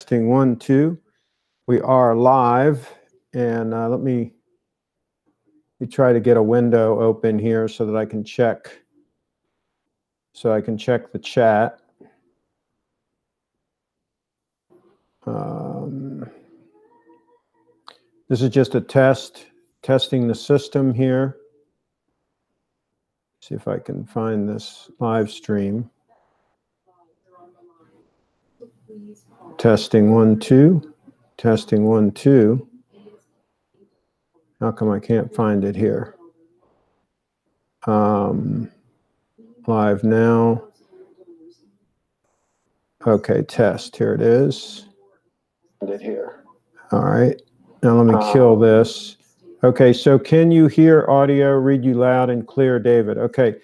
Testing 1, 2. We are live, and let me try to get a window open here so that I can check. So I can check the chat. This is just a testing the system here. See if I can find this live stream. Testing 1, 2. Testing 1, 2. How come I can't find it here? Live now. Okay, test. Here it is. All right. Now let me kill this. Okay, so can you hear audio? Read you loud and clear, David. Okay,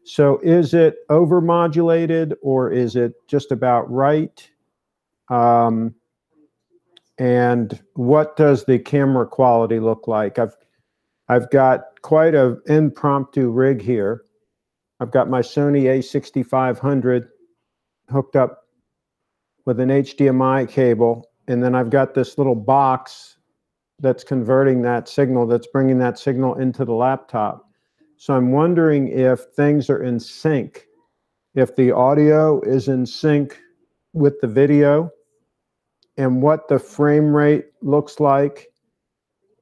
so is it overmodulated or is it just about right? And what does the camera quality look like? I've got quite an impromptu rig here. I've got my Sony a6500 hooked up with an HDMI cable, and then I've got this little box that's converting that signal, that's bringing that signal into the laptop. So I'm wondering if things are in sync, if the audio is in sync with the video, and what the frame rate looks like.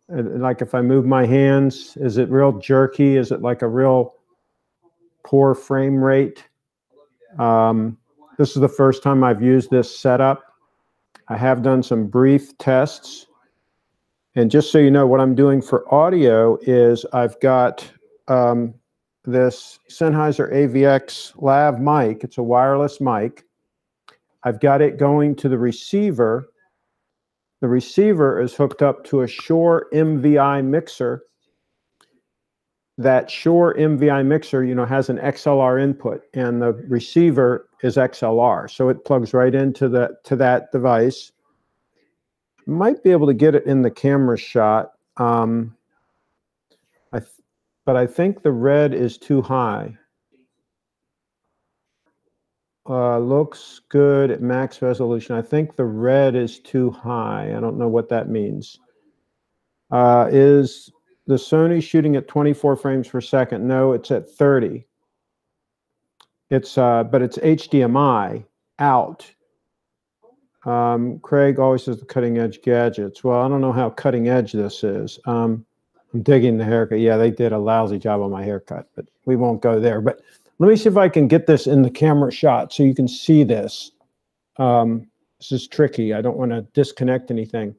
Like if I move my hands, is it real jerky? Is it like a real poor frame rate? This is the first time I've used this setup. I have done some brief tests. And just so you know, what I'm doing for audio is I've got this Sennheiser AVX lav mic. It's a wireless mic. I've got it going to the receiver. The receiver is hooked up to a Shure MVi mixer. That Shure MVi mixer, you know, has an XLR input, and the receiver is XLR, so it plugs right into that device. Might be able to get it in the camera shot, but I think the red is too high. Looks good at max resolution. I think the red is too high. I don't know what that means. Is the Sony shooting at 24 frames per second? No, it's at 30. It's but it's HDMI out. Craig always says the cutting edge gadgets. Well, I don't know how cutting edge this is. I'm digging the haircut. Yeah, they did a lousy job on my haircut, but we won't go there. But let me see if I can get this in the camera shot so you can see this. This is tricky. I don't want to disconnect anything.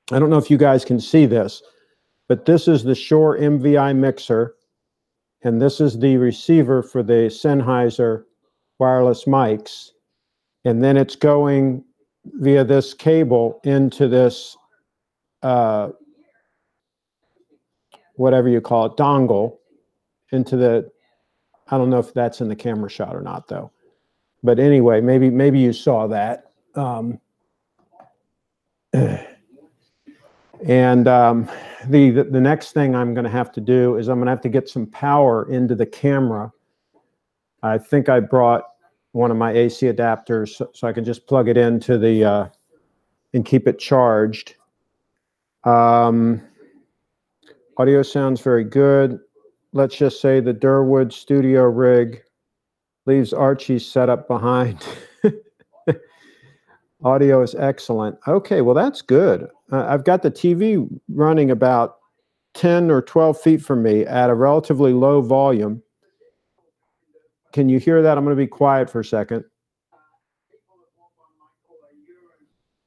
I don't know if you guys can see this, but this is the Shure MVi mixer, and this is the receiver for the Sennheiser wireless mics. And then it's going via this cable into this, whatever you call it, dongle, into the, I don't know if that's in the camera shot or not, though. But anyway, maybe you saw that. And the next thing I'm going to have to do is I'm going to have to get some power into the camera. I think I brought one of my AC adapters so I can just plug it into the and keep it charged. Audio sounds very good. Let's just say the Durwood studio rig leaves Archie's setup behind. Audio is excellent. Okay, well, that's good. I've got the TV running about 10 or 12 feet from me at a relatively low volume. Can you hear that? I'm going to be quiet for a second.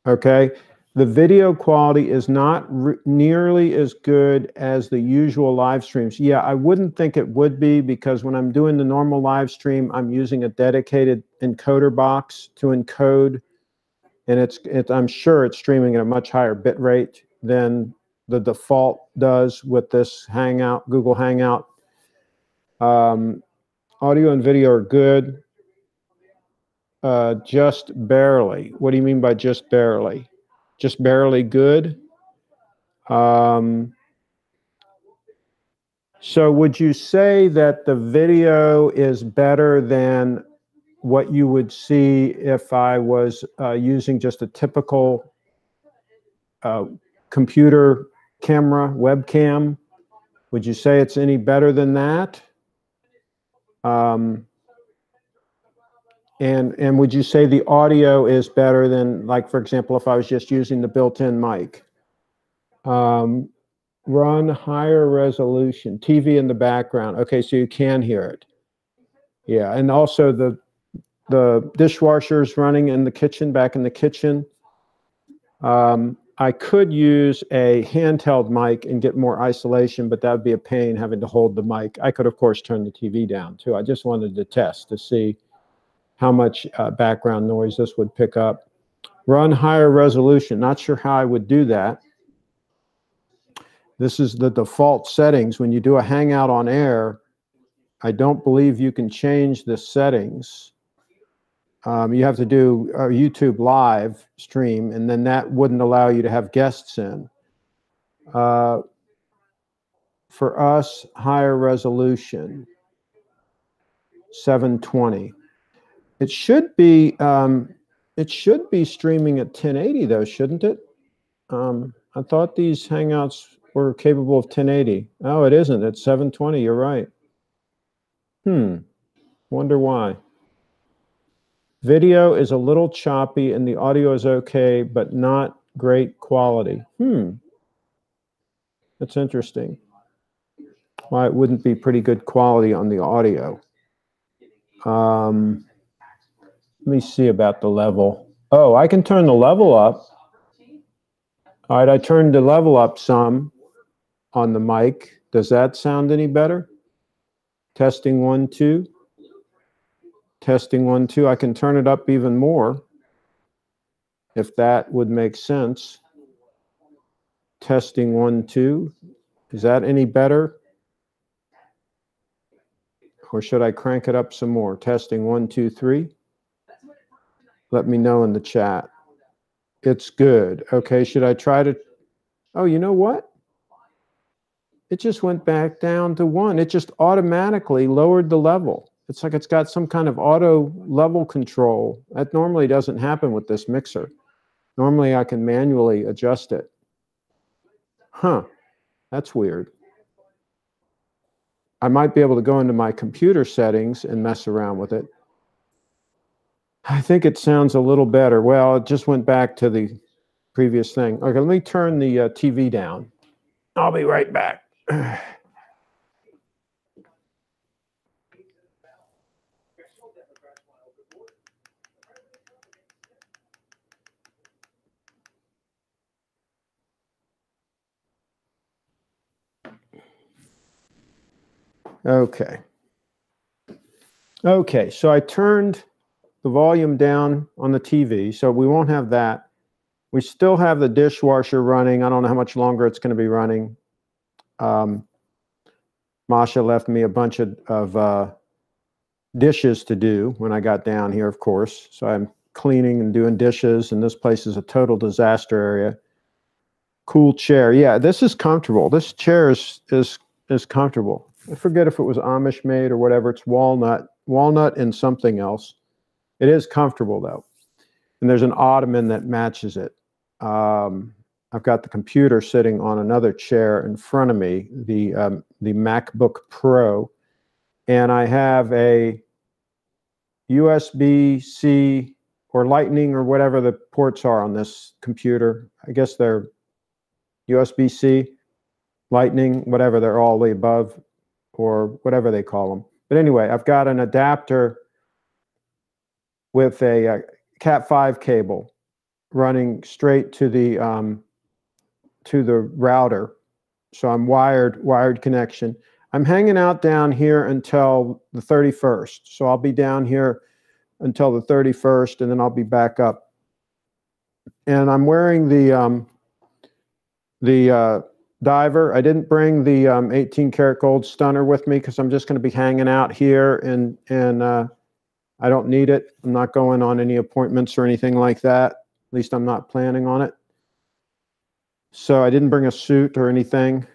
Okay. The video quality is not nearly as good as the usual live streams. Yeah, I wouldn't think it would be, because when I'm doing the normal live stream, I'm using a dedicated encoder box to encode, and I'm sure it's streaming at a much higher bit rate than the default does with this Hangout, Google Hangout. Audio and video are good. Just barely. What do you mean by just barely? Just barely good? So would you say that the video is better than what you would see if I was using just a typical computer camera, webcam. Would you say it's any better than that? And would you say the audio is better than, like, for example, if I was just using the built-in mic? Run higher resolution, TV in the background. Okay, so you can hear it. Yeah, and also the dishwasher's running in the kitchen, back in the kitchen. I could use a handheld mic and get more isolation, but that would be a pain having to hold the mic. I could, of course, turn the TV down too. I just wanted to test to see how much background noise this would pick up. Run higher resolution. Not sure how I would do that. This is the default settings. When you do a Hangout on air, I don't believe you can change the settings. You have to do a YouTube live stream, and then that wouldn't allow you to have guests in. For us, higher resolution, 720. It should be streaming at 1080 though, shouldn't it? I thought these Hangouts were capable of 1080. Oh, it isn't. It's 720. You're right. Wonder why. Video is a little choppy and the audio is okay, but not great quality. That's interesting. Why it wouldn't be pretty good quality on the audio. Let me see about the level. Oh, I can turn the level up. All right, I turned the level up some on the mic. Does that sound any better? Testing 1, 2. Testing 1, 2. I can turn it up even more, if that would make sense. Testing 1, 2. Is that any better? Or should I crank it up some more? Testing 1, 2, 3. Let me know in the chat. It's good. Okay, should I try to... Oh, you know what? It just went back down to 1. It just automatically lowered the level. It's like it's got some kind of auto level control. That normally doesn't happen with this mixer. Normally I can manually adjust it. That's weird. I might be able to go into my computer settings and mess around with it. I think it sounds a little better. Well, it just went back to the previous thing. Okay, let me turn the TV down. I'll be right back. Okay. Okay, so I turned the volume down on the TV, so we won't have that. We still have the dishwasher running. I don't know how much longer it's going to be running. Masha left me a bunch of dishes to do when I got down here, of course. So I'm cleaning and doing dishes, and this place is a total disaster area. Cool chair. Yeah, this is comfortable. This chair is comfortable. I forget if it was Amish made or whatever. It's walnut and something else. It is comfortable though. And there's an ottoman that matches it. I've got the computer sitting on another chair in front of me, the MacBook Pro, and I have a USB-C or Lightning or whatever the ports are on this computer. I guess they're USB-C, Lightning, whatever, they're all the above, or whatever they call them. But anyway, I've got an adapter with a Cat5 cable running straight to the router. So I'm wired connection. I'm hanging out down here until the 31st. So I'll be down here until the 31st, and then I'll be back up. And I'm wearing the diver. I didn't bring the 18 karat gold stunner with me because I'm just going to be hanging out here, and I don't need it. I'm not going on any appointments or anything like that. At least I'm not planning on it. So I didn't bring a suit or anything.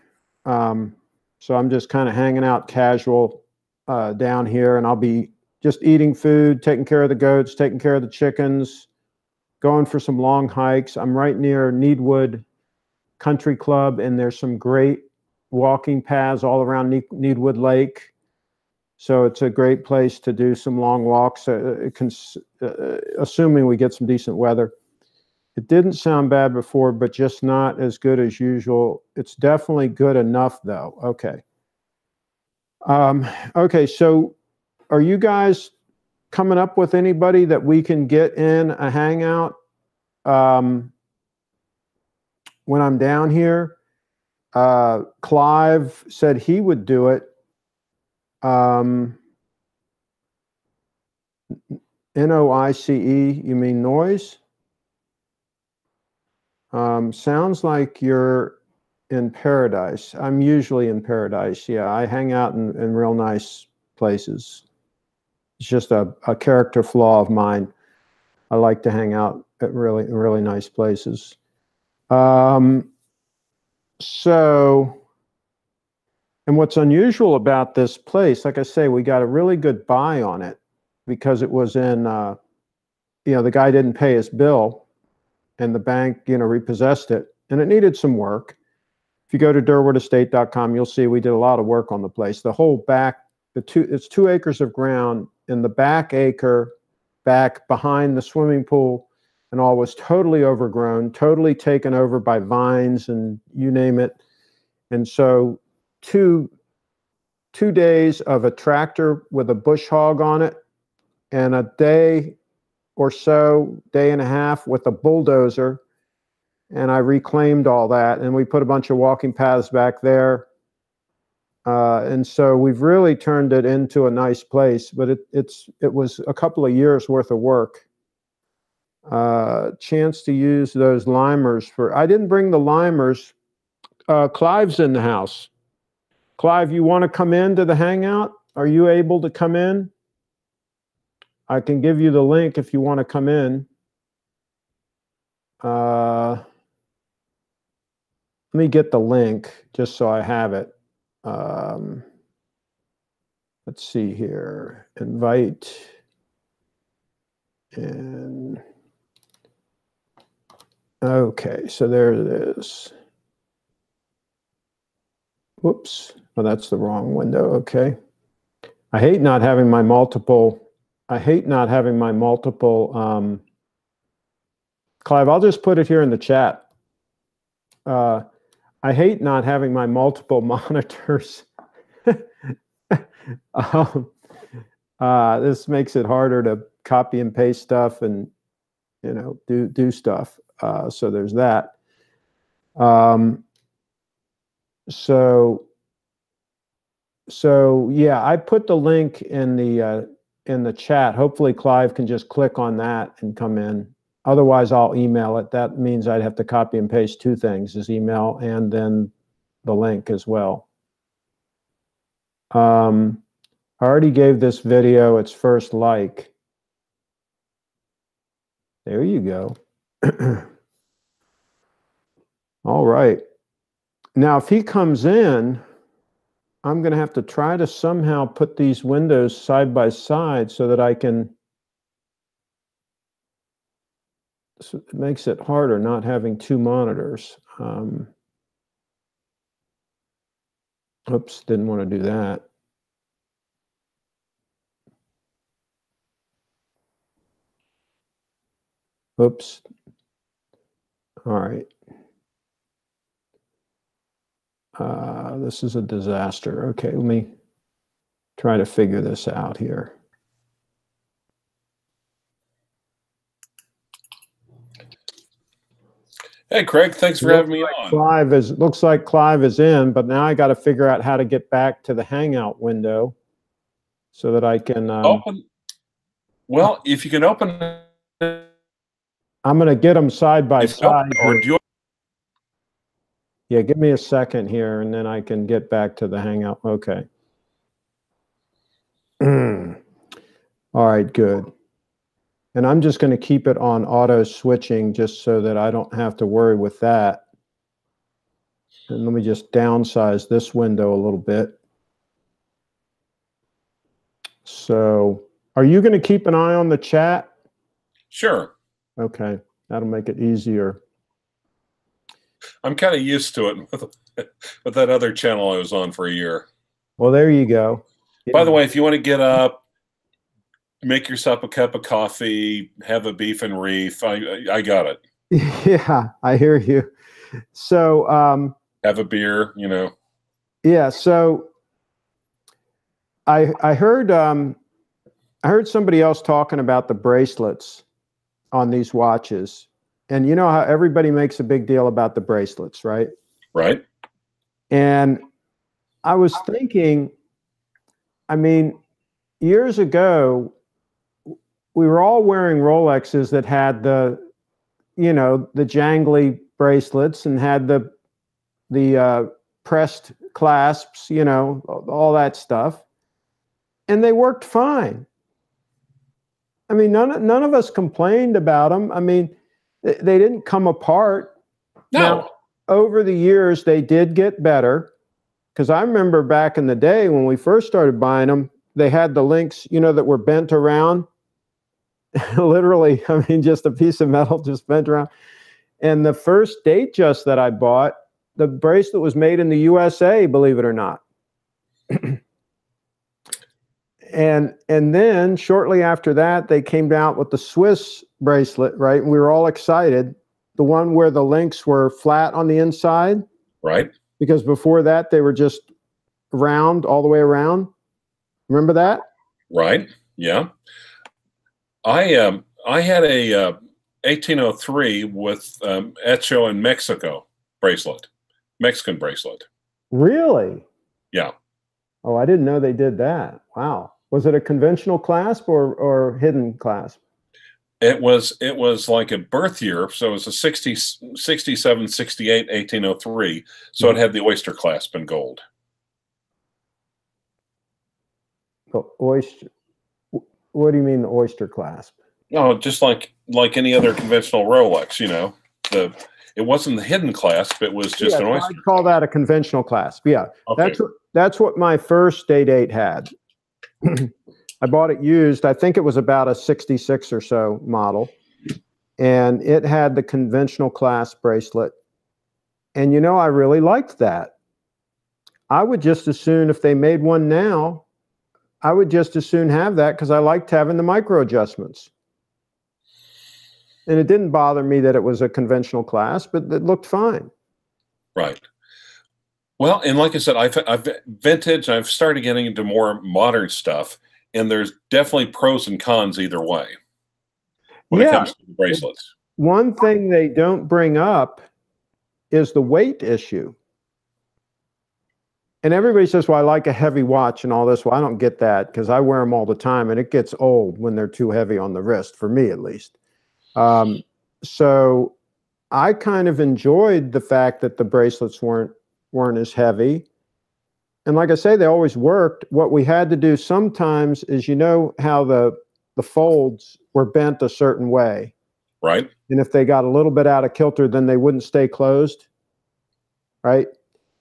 So I'm just kind of hanging out casual down here, and I'll be just eating food, taking care of the goats, taking care of the chickens, going for some long hikes. I'm right near Needwood Country Club, and there's some great walking paths all around Needwood Lake. So it's a great place to do some long walks, assuming we get some decent weather. It didn't sound bad before, but just not as good as usual. It's definitely good enough, though. Okay. Okay, so are you guys coming up with anybody that we can get in a hangout when I'm down here? Clive said he would do it. N-O-I-C-E, you mean noise? Sounds like you're in paradise. I'm usually in paradise. Yeah, I hang out in real nice places. It's just a character flaw of mine. I like to hang out at really nice places. So, and what's unusual about this place, like I say, we got a really good buy on it because it was in, the guy didn't pay his bill and the bank, repossessed it, and it needed some work. If you go to durwoodestate.com, you'll see we did a lot of work on the place. The whole back, it's 2 acres of ground, and the back acre back behind the swimming pool and all was totally overgrown, totally taken over by vines and you name it. And so 2 days of a tractor with a bush hog on it, and a day or so, day and a half with a bulldozer. And I reclaimed all that, and we put a bunch of walking paths back there. And so we've really turned it into a nice place, but it was a couple of years worth of work. Chance to use those limers I didn't bring the limers. Clive's in the house. Clive, you want to come into the hangout? Are you able to come in? I can give you the link if you want to come in. Let me get the link just so I have it. Let's see here. Invite. And okay, so there it is. Whoops. Oh, that's the wrong window. Okay. I hate not having my multiple. Clive, I'll just put it here in the chat. I hate not having my multiple monitors. This makes it harder to copy and paste stuff and do stuff. So there's that. So yeah, I put the link in the chat. Hopefully Clive can just click on that and come in. Otherwise, I'll email it. That means I'd have to copy and paste 2 things, his email and then the link as well. I already gave this video its first like. There you go. All right. Now, if he comes in, I'm going to have to try to somehow put these windows side by side so that I can. So it makes it harder not having 2 monitors. Oops, didn't want to do that. Oops. All right. This is a disaster. Okay, let me try to figure this out here. Hey, Craig, thanks for having me on. Looks like Clive is in, but now I got to figure out how to get back to the Hangout window so that I can open. Well, if you can open, I'm going to get them side by side. Yeah, give me a second here, and then I can get back to the Hangout. Okay. All right, good. And I'm just going to keep it on auto switching just so that I don't have to worry with that. And let me just downsize this window a little bit. So, Are you going to keep an eye on the chat? Sure. Okay, that'll make it easier. I'm kind of used to it with that other channel I was on for a year. Well, there you go. By the way, if you want to get up, make yourself a cup of coffee, have a beef and reef, I got it. Yeah, I hear you. So have a beer, you know. Yeah, so I heard somebody else talking about the bracelets on these watches. And you know how everybody makes a big deal about the bracelets, right? Right. And I was thinking, I mean, years ago, we were all wearing Rolexes that had the, you know, the jangly bracelets and had the pressed clasps, you know, all that stuff. And they worked fine. I mean, none of us complained about them. I mean, they didn't come apart. No. Now, over the years, they did get better. Because I remember back in the day when we first started buying them, they had the links, you know, that were bent around. Literally, I mean, just a piece of metal just bent around. And the first Datejust that I bought, the bracelet was made in the USA, believe it or not. And then shortly after that, they came out with the Swiss bracelet, right? And we were all excited. The one where the links were flat on the inside. Right. Because before that, they were just round all the way around. Remember that? Right. Yeah. I had a 1803 with Hecho in Mexico bracelet, Mexican bracelet. Really? Yeah. Oh, I didn't know they did that. Wow. Was it a conventional clasp or hidden clasp? It was like a birth year, so it was a 67, 68, 1803. So it had the oyster clasp in gold. The oyster. What do you mean the oyster clasp? No, just like any other conventional Rolex, you know. It wasn't the hidden clasp; it was just an oyster. I'd call that a conventional clasp. Yeah, okay. That's what my first Day-Date had. I bought it used. I think it was about a 66 or so model. And it had the conventional clasp bracelet. And, you know, I really liked that. I would just as soon, if they made one now, I would just as soon have that because I liked having the micro adjustments. And it didn't bother me that it was a conventional clasp, but it looked fine. Right. Well, and like I said, I've vintage. I've started getting into more modern stuff. And there's definitely pros and cons either way when it comes to the bracelets. One thing they don't bring up is the weight issue. And everybody says, well, I like a heavy watch and all this. Well, I don't get that because I wear them all the time and it gets old when they're too heavy on the wrist, for me at least. So I kind of enjoyed the fact that the bracelets weren't as heavy. And like I say, they always worked. What we had to do sometimes is, you know, how the folds were bent a certain way. Right. And if they got a little bit out of kilter, then they wouldn't stay closed. Right.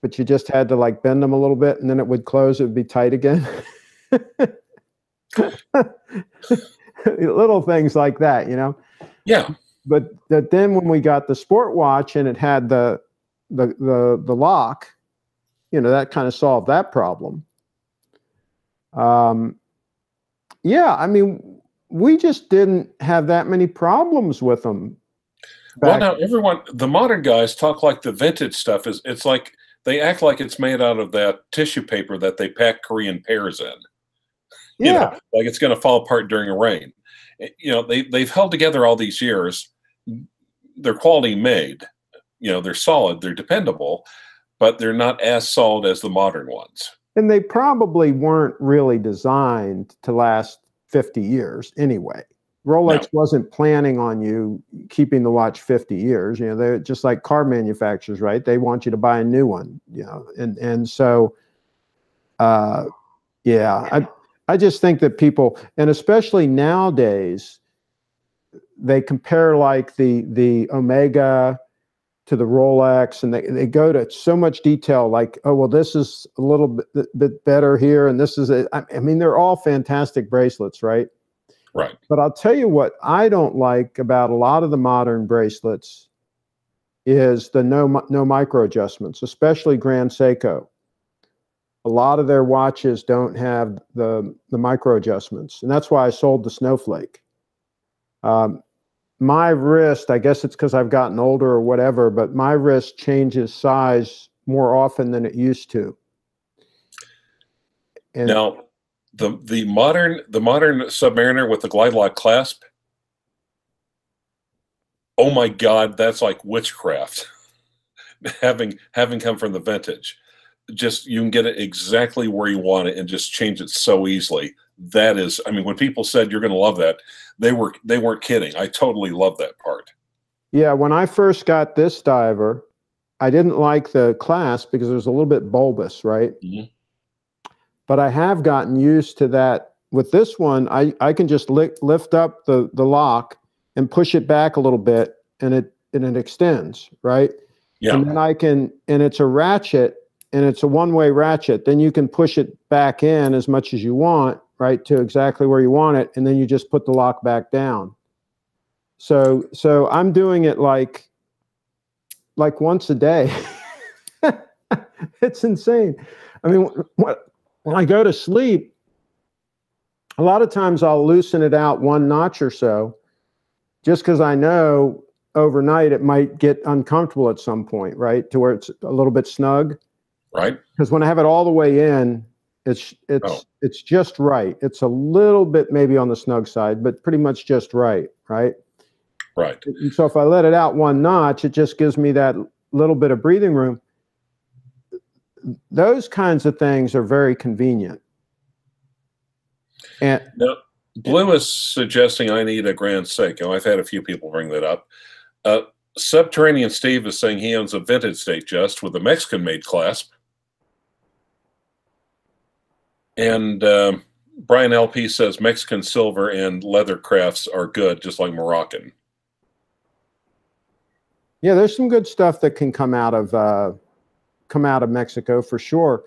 But you just had to like bend them a little bit and then it would close. It would be tight again. Little things like that, you know? Yeah. But then when we got the sport watch and it had the lock, you know, that kind of solved that problem. Yeah, I mean, we just didn't have that many problems with them. Well, now the modern guys talk like the vintage stuff it's like they act like it's made out of that tissue paper that they pack Korean pears in. Yeah. You know, like it's going to fall apart during a rain. You know, they've held together all these years. They're quality made. You know, they're solid, they're dependable, but they're not as solid as the modern ones. And they probably weren't really designed to last 50 years anyway. Rolex wasn't planning on you keeping the watch 50 years. You know, they're just like car manufacturers, right? They want you to buy a new one, you know. And so, yeah, I just think that people, and especially nowadays, they compare like the Omega to the Rolex, and they go to so much detail, like, oh, well, this is a little bit better here, and this is I mean, they're all fantastic bracelets, right? Right. But I'll tell you what I don't like about a lot of the modern bracelets is the no micro adjustments, especially Grand Seiko. A lot of their watches don't have the micro adjustments, and that's why I sold the Snowflake. My wrist, I guess it's because I've gotten older or whatever, but my wrist changes size more often than it used to. And now, the modern Submariner with the glide lock clasp, oh my God, that's like witchcraft. having come from the vintage, just you can get it exactly where you want it and just change it so easily. That is, I mean, when people said you're going to love that, they weren't kidding. I totally love that part. Yeah, when I first got this diver, I didn't like the clasp because it was a little bit bulbous, right? Mm-hmm. But I have gotten used to that. With this one, I can just lift up the lock and push it back a little bit, and it extends, right? Yeah. And then and it's a ratchet, and it's a one-way ratchet. Then you can push it back in as much as you want, right, to exactly where you want it, and then you just put the lock back down. So I'm doing it like once a day. It's insane. I mean, when I go to sleep, a lot of times I'll loosen it out one notch or so, just because I know overnight it might get uncomfortable at some point, right, to where it's a little bit snug. Right. Because when I have it all the way in, it's just right. It's a little bit maybe on the snug side, but pretty much just right, right? Right. And so if I let it out one notch, it just gives me that little bit of breathing room. Those kinds of things are very convenient. And now, Blue is suggesting I need a Grand Seiko. I've had a few people bring that up. Subterranean Steve is saying he owns a vintage Datejust with a Mexican-made clasp. And Brian LP says Mexican silver and leather crafts are good, just like Moroccan. Yeah, there's some good stuff that can come out of Mexico for sure.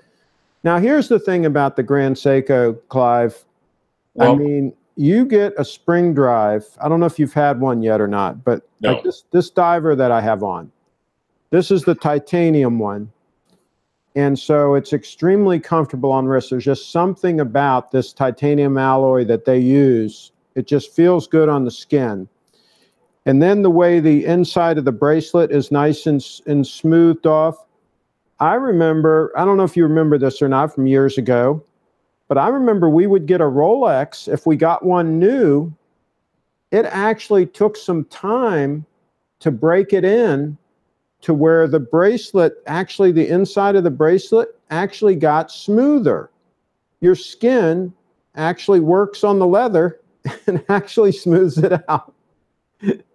Now, here's the thing about the Grand Seiko, Clive. Well, I mean, you get a spring drive. I don't know if you've had one yet or not, but no. Like this diver that I have on, this is the titanium one. And so it's extremely comfortable on wrist. There's just something about this titanium alloy that they use. It just feels good on the skin. And then the way the inside of the bracelet is nice and smoothed off. I remember, I don't know if you remember this or not from years ago, but I remember we would get a Rolex. If we got one new, it actually took some time to break it in to where the bracelet, actually the inside of the bracelet actually got smoother. Your skin actually works on the leather and actually smooths it out.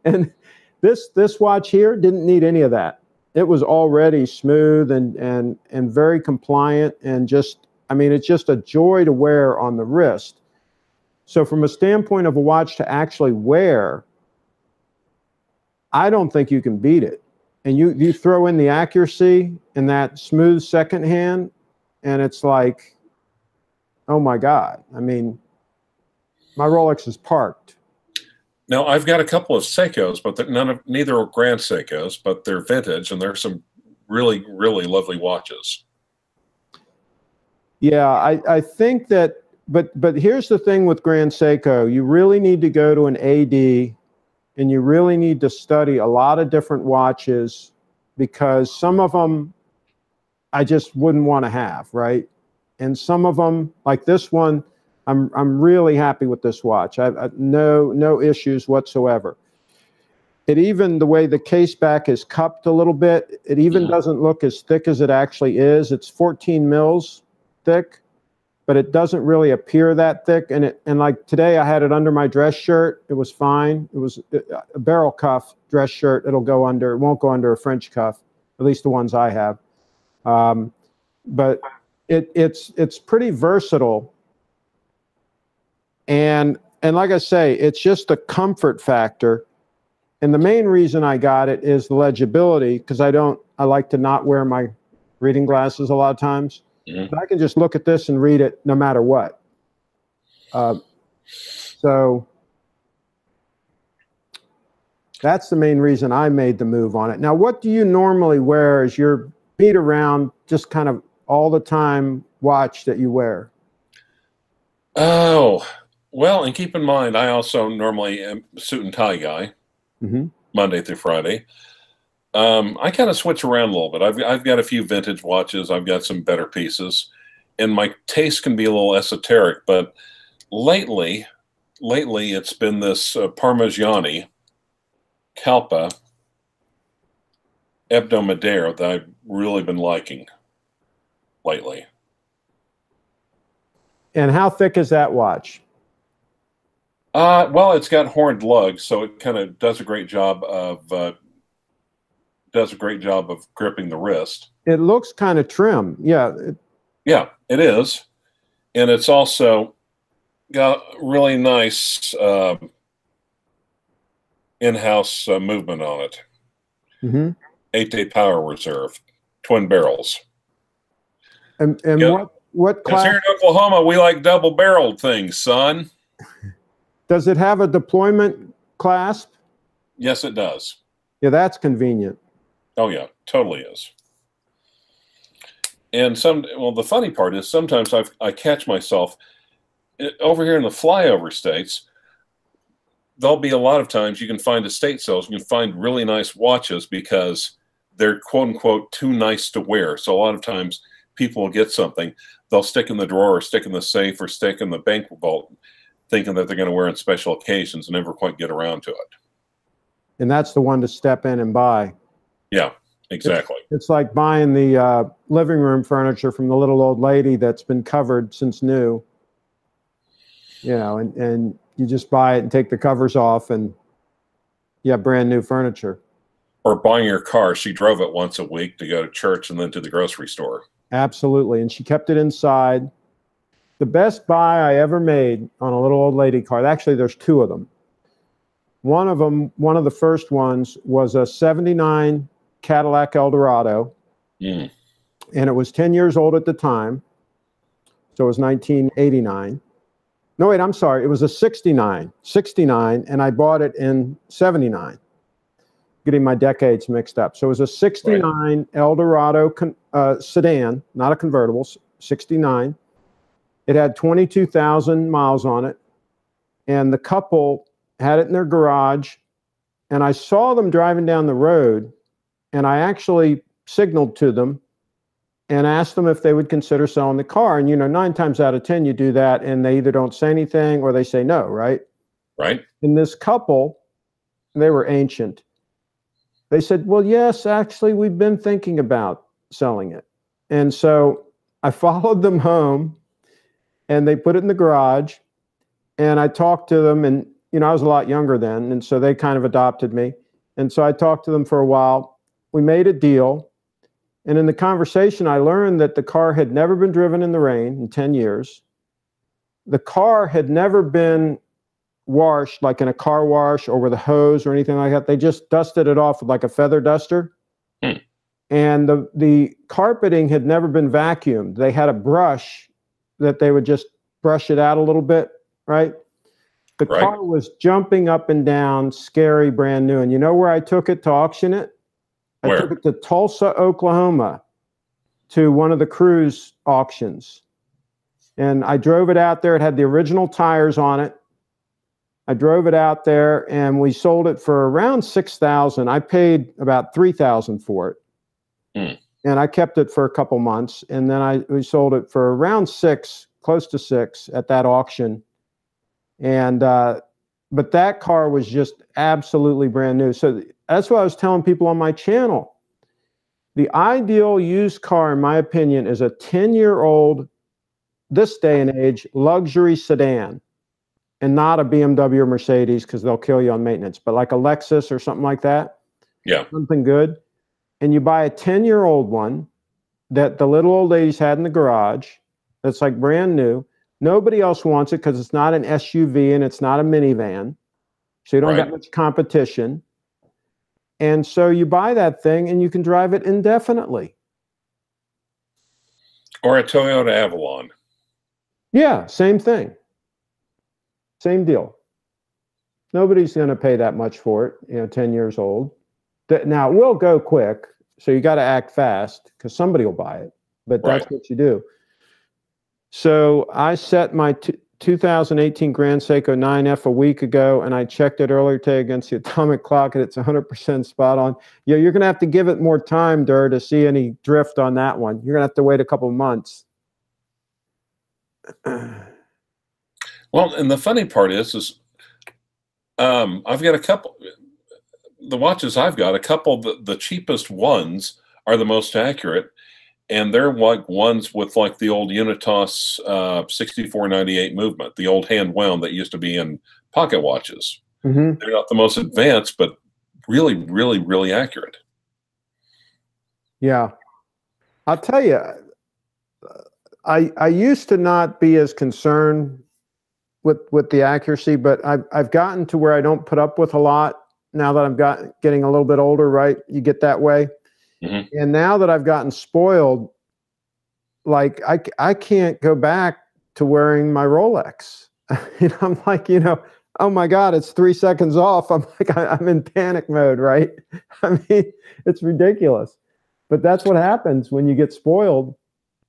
And this watch here didn't need any of that. It was already smooth and very compliant, and just, I mean, it's just a joy to wear on the wrist. So from a standpoint of a watch to actually wear, I don't think you can beat it. And you throw in the accuracy and that smooth second hand, and it's like, oh my God. I mean, my Rolex is parked. Now, I've got a couple of Seikos, but neither are Grand Seikos, but they're vintage, and they're some really, really lovely watches. Yeah, I think that, but here's the thing with Grand Seiko. You really need to go to an AD, and you really need to study a lot of different watches, because some of them I just wouldn't want to have, right? And some of them, like this one, I'm really happy with this watch. I've no issues whatsoever. It even, the way the case back is cupped a little bit, it even doesn't look as thick as it actually is. It's 14 mils thick, but it doesn't really appear that thick. And like today I had it under my dress shirt. It was fine. It was a barrel cuff dress shirt. It'll go under, it won't go under a French cuff, at least the ones I have. But it's pretty versatile. And like I say, it's just a comfort factor. And the main reason I got it is the legibility, because I like to not wear my reading glasses a lot of times. But I can just look at this and read it no matter what. So That's the main reason I made the move on it. Now, what do you normally wear as your beat around, just kind of all the time watch that you wear? Oh, well, and keep in mind, I also normally am a suit and tie guy, Monday through Friday. I kind of switch around a little bit. I've got a few vintage watches. I've got some better pieces, and my taste can be a little esoteric. But lately it's been this Parmigiani Kalpa Hebdomadaire that I've really been liking lately. And how thick is that watch? Well, it's got horned lugs, so it kind of does a great job of gripping the wrist. It looks kind of trim. Yeah. Yeah, it is, and it's also got really nice in-house movement on it. 8-day power reserve, twin barrels. And what class? Here in Oklahoma, we like double-barreled things, son. Does it have a deployment clasp? Yes, it does. Yeah, that's convenient. Oh yeah, totally is. And the funny part is sometimes I catch myself over here in the flyover states. There'll be a lot of times you can find estate sales. You can find really nice watches because they're quote unquote too nice to wear. So a lot of times people will get something, they'll stick in the drawer or stick in the safe or stick in the bank vault, thinking that they're going to wear on special occasions and never quite get around to it. And that's the one to step in and buy. Yeah, exactly. It's like buying the living room furniture from the little old lady that's been covered since new. You know, and you just buy it and take the covers off and you have brand new furniture. Or buying your car. She drove it once a week to go to church and then to the grocery store. Absolutely. And she kept it inside. The best buy I ever made on a little old lady car, actually there's two of them. One of the first ones was a 79 Cadillac Eldorado. And it was 10 years old at the time. So it was 1989. No, wait, I'm sorry. It was a 69, and I bought it in 79. Getting my decades mixed up. So it was a 69 Eldorado sedan, not a convertible, 69. It had 22,000 miles on it. And the couple had it in their garage. And I saw them driving down the road. And I actually signaled to them and asked them if they would consider selling the car. And, 9 times out of 10, you do that and they either don't say anything or they say no, right? Right. And this couple, they were ancient. They said, well, yes, actually, we've been thinking about selling it. And so I followed them home and they put it in the garage and I talked to them and, I was a lot younger then. And so they kind of adopted me. And so I talked to them for a while. We made a deal. And in the conversation, I learned that the car had never been driven in the rain in 10 years. The car had never been washed, like in a car wash or with a hose or anything like that. They just dusted it off with like a feather duster. And the carpeting had never been vacuumed. They had a brush that they would just brush it out a little bit, right? The car was jumping up and down, scary, brand new. And you know where I took it to auction it? I took it to Tulsa, Oklahoma, to one of the cruise auctions. And I drove it out there. It had the original tires on it. I drove it out there and we sold it for around $6,000. I paid about $3,000 for it. And I kept it for a couple months. And then we sold it for around $6,000, close to $6,000 at that auction. And, but that car was just absolutely brand new. So that's what I was telling people on my channel. The ideal used car, in my opinion, is a 10-year-old, this day and age, luxury sedan, and not a BMW or Mercedes because they'll kill you on maintenance, but like a Lexus or something like that. Yeah. Something good. And you buy a 10-year-old one that the little old ladies had in the garage that's like brand new. Nobody else wants it because it's not an SUV and it's not a minivan. So you don't get much competition. And so you buy that thing and you can drive it indefinitely. Or a Toyota Avalon. Yeah, same thing. Same deal. Nobody's going to pay that much for it, you know, 10 years old. Now, it will go quick, so you got to act fast because somebody will buy it, but that's Right. what you do. So I set my 2018 Grand Seiko 9F a week ago, and I checked it earlier today against the atomic clock, and it's 100% spot on. Yeah, you're going to have to give it more time, Dur, to see any drift on that one. You're going to have to wait a couple months. Well, and the funny part is I've got a couple. The watches I've got, a couple. The cheapest ones are the most accurate, and they're like ones with like the old Unitas 6498 movement, the old hand wound that used to be in pocket watches. Mm-hmm. They're not the most advanced, but really, really, really accurate. Yeah, I'll tell you, I used to not be as concerned with the accuracy, but I've gotten to where I don't put up with a lot now that I'm getting a little bit older, right? You get that way. Mm-hmm. And now that I've gotten spoiled, like I can't go back to wearing my Rolex. You know, I'm like, you know, oh my God, it's 3 seconds off. I'm like, I'm in panic mode, right? I mean, it's ridiculous. But that's what happens when you get spoiled.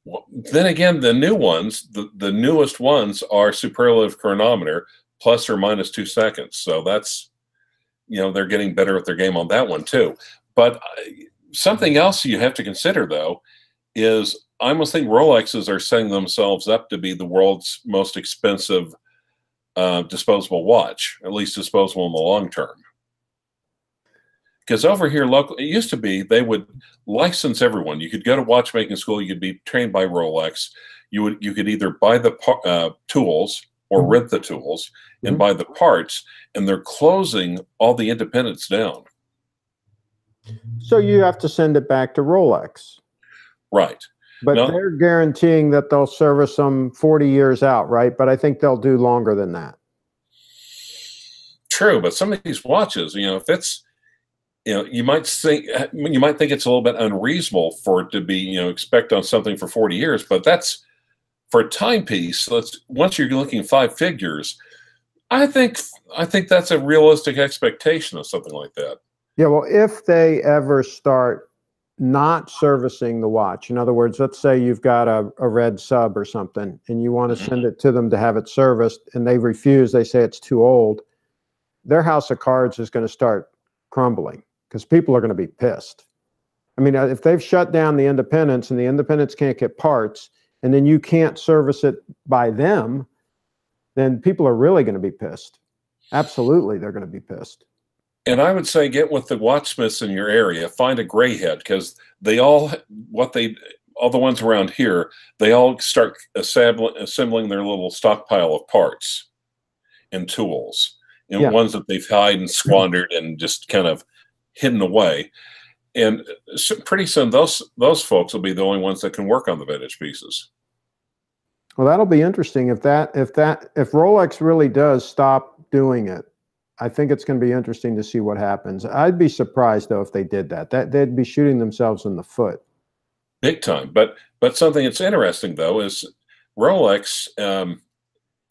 Well, then again, the new ones, the newest ones are superlative chronometer, plus or minus 2 seconds. So that's, you know, they're getting better at their game on that one too. But something else you have to consider, though, is I almost think Rolexes are setting themselves up to be the world's most expensive disposable watch, at least disposable in the long term. Because over here, local, it used to be they would license everyone. You could go to watchmaking school. You could be trained by Rolex. You could either buy the tools or rent the tools and buy the parts. And they're closing all the independents down. So you have to send it back to Rolex, right? But now, they're guaranteeing that they'll service them 40 years out, right? But I think they'll do longer than that. True, but some of these watches, you know, if it's, you know, you might think it's a little bit unreasonable for it to be, you know, expect on something for 40 years, but that's for a timepiece. Once you're looking 5 figures, I think that's a realistic expectation of something like that. Yeah, well, if they ever start not servicing the watch, in other words, let's say you've got a red sub or something, and you want to send it to them to have it serviced, and they refuse, they say it's too old, their house of cards is going to start crumbling. Because people are going to be pissed. I mean, if they've shut down the independents and the independents can't get parts, and then you can't service it by them, then people are really going to be pissed. Absolutely, they're going to be pissed. And I would say get with the watchsmiths in your area, find a gray head, because they all the ones around here, they all start assembling their little stockpile of parts and tools, and ones that they've hid and squandered and just kind of hidden away, and pretty soon those folks will be the only ones that can work on the vintage pieces. Well, that'll be interesting if Rolex really does stop doing it. I think it's going to be interesting to see what happens. I'd be surprised though if they did that. They'd be shooting themselves in the foot, big time. But something that's interesting though is Rolex.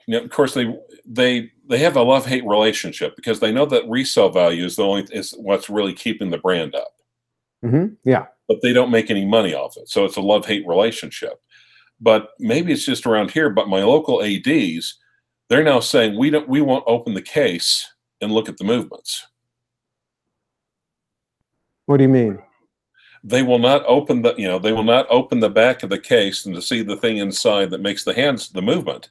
You know, of course, they have a love-hate relationship because they know that resale value is what's really keeping the brand up. Yeah, but they don't make any money off it, so it's a love-hate relationship. But maybe it's just around here. But my local ADs, they're now saying we won't open the case and look at the movements. What do you mean? They will not open the back of the case and to see the thing inside that makes the movement.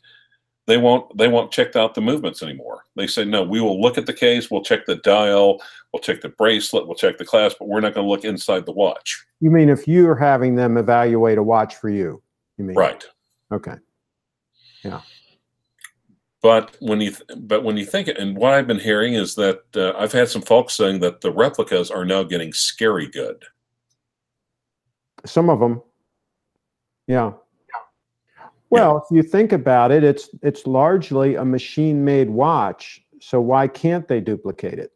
They won't check out the movements anymore. They say, no, we will look at the case, we'll check the dial, we'll check the bracelet, we'll check the clasp, but we're not going to look inside the watch. You mean if you're having them evaluate a watch for you? You mean? Right. Okay. Yeah. But when you think, and what I've been hearing is that I've had some folks saying that the replicas are now getting scary good. Some of them. Yeah. Well, if you think about it, it's largely a machine-made watch, so why can't they duplicate it?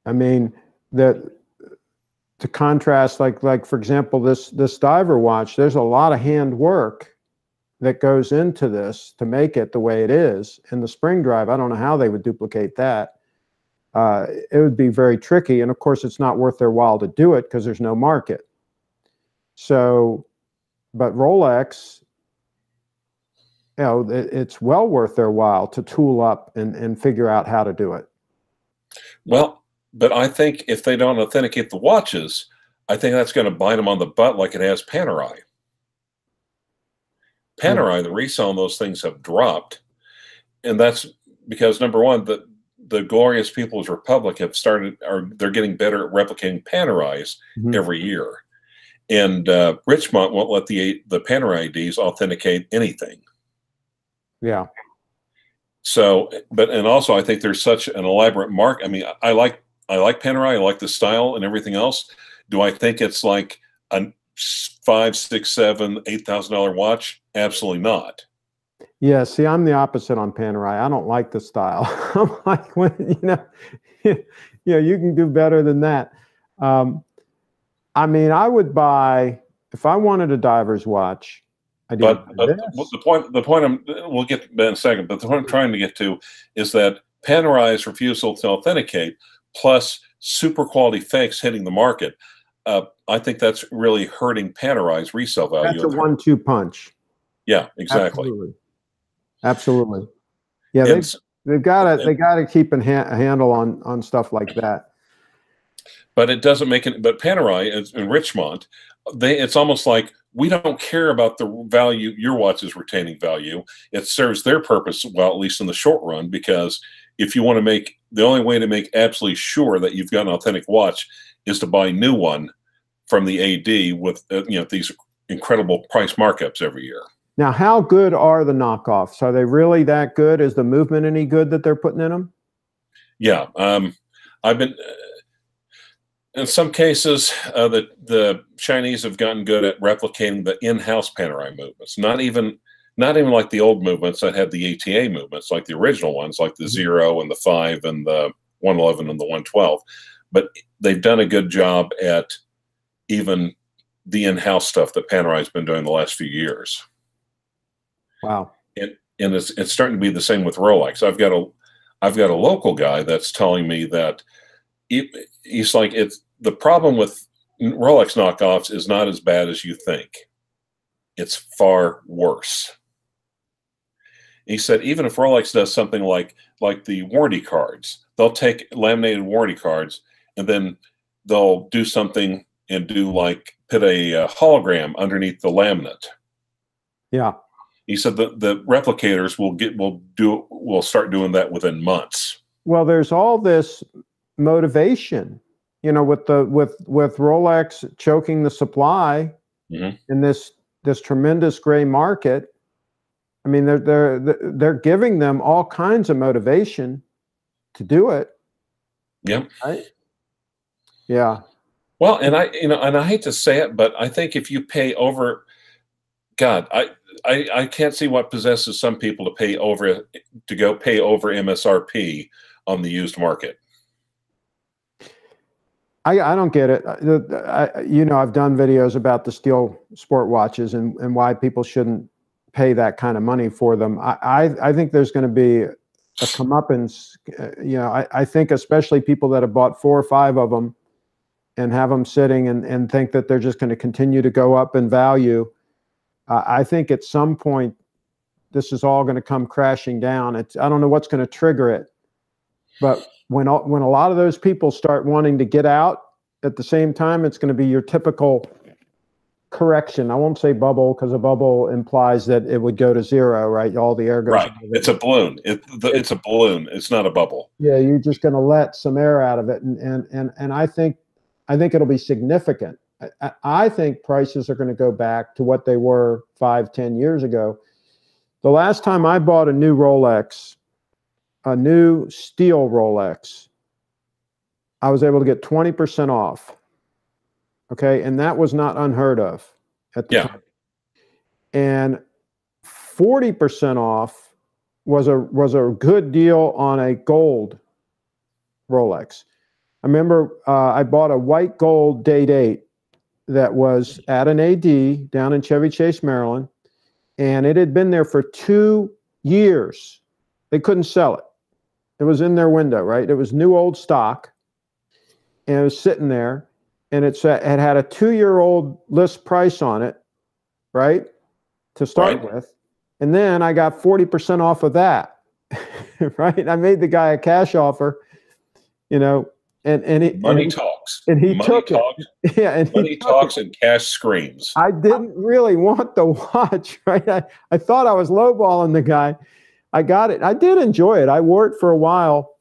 I mean, to contrast, like for example, this diver watch, there's a lot of hand work that goes into this to make it the way it is. And the spring drive, I don't know how they would duplicate that. It would be very tricky. And of course, it's not worth their while to do it because there's no market. So, but Rolex, you know, it's well worth their while to tool up and figure out how to do it. Well, but I think if they don't authenticate the watches, I think that's going to bite them on the butt like it has Panerai. Panerai, the resale on those things have dropped. And that's because, number one, the glorious People's Republic have started, they're getting better at replicating Panerais every year. And Richmond won't let the Panerai IDs authenticate anything. Yeah. So, and also I think there's such an elaborate mark. I mean, I like Panerai, I like the style and everything else. Do I think it's like a $5,000, $6,000, $7,000, $8,000 watch? Absolutely not. Yeah, see, I'm the opposite on Panerai. I don't like the style. I'm like, when, you can do better than that. I mean, I would buy, if I wanted a diver's watch, but the point we'll get to that in a second, but the point I'm trying to get to is that Panerai's refusal to authenticate plus super quality fakes hitting the market, I think that's really hurting Panerai's resale value. That's a 1-2 punch. Yeah, exactly. Absolutely. Yeah, they've got to keep a handle on stuff like that. But it doesn't make it. But Panerai in Richmond, it's almost like we don't care about the value your watch is retaining value. It serves their purpose well, at least in the short run, because if you want to make, the only way to make absolutely sure that you've got an authentic watch is to buy a new one from the AD with these incredible price markups every year. Now, how good are the knockoffs? Are they really that good? Is the movement any good that they're putting in them? Yeah, I've been in some cases the Chinese have gotten good at replicating the in-house Panerai movements. Not even like the old movements that had the ATA movements, like the original ones, like the 0 and the 5 and the 111 and the 112. But they've done a good job at even the in-house stuff that Panerai's been doing the last few years. Wow. And it's starting to be the same with Rolex. I've got a local guy that's telling me that he's like, the problem with Rolex knockoffs is not as bad as you think. It's far worse. He said even if Rolex does something like the warranty cards, they'll take laminated warranty cards and then they'll do something and put a hologram underneath the laminate. Yeah. He said that the replicators will start doing that within months. Well, there's all this motivation, with Rolex choking the supply in this tremendous gray market. I mean, they're giving them all kinds of motivation to do it. Yeah. Right? Yeah. Well, and I hate to say it, but I think if you pay over, God, I can't see what possesses some people to pay over MSRP on the used market. I don't get it. I've done videos about the steel sport watches and why people shouldn't pay that kind of money for them. I think there's going to be a comeuppance. I think especially people that have bought 4 or 5 of them and have them sitting and think that they're just going to continue to go up in value. I think at some point this is all going to come crashing down. I don't know what's going to trigger it, but when a lot of those people start wanting to get out at the same time, it's going to be your typical correction. I won't say bubble because a bubble implies that it would go to 0, right? All the air goes right. It's a balloon. It's a balloon. It's not a bubble. Yeah, you're just going to let some air out of it, and I think it'll be significant. I think prices are going to go back to what they were 5-10 years ago. The last time I bought a new Rolex, a new steel Rolex, I was able to get 20% off. Okay, and that was not unheard of at the time. And 40% off was a good deal on a gold Rolex. I remember I bought a white gold Date 8 that was at an AD down in Chevy Chase, Maryland. and it had been there for 2 years. They couldn't sell it. It was in their window, right? It was new old stock, and it was sitting there, and it had a 2-year-old list price on it, right, to start with. And then I got 40% off of that, right? I made the guy a cash offer, you know, and money talks. And he money took talks. it. Yeah, and money talks and cash screams. I didn't really want the watch, right? I thought I was lowballing the guy. I got it. I did enjoy it. I wore it for a while,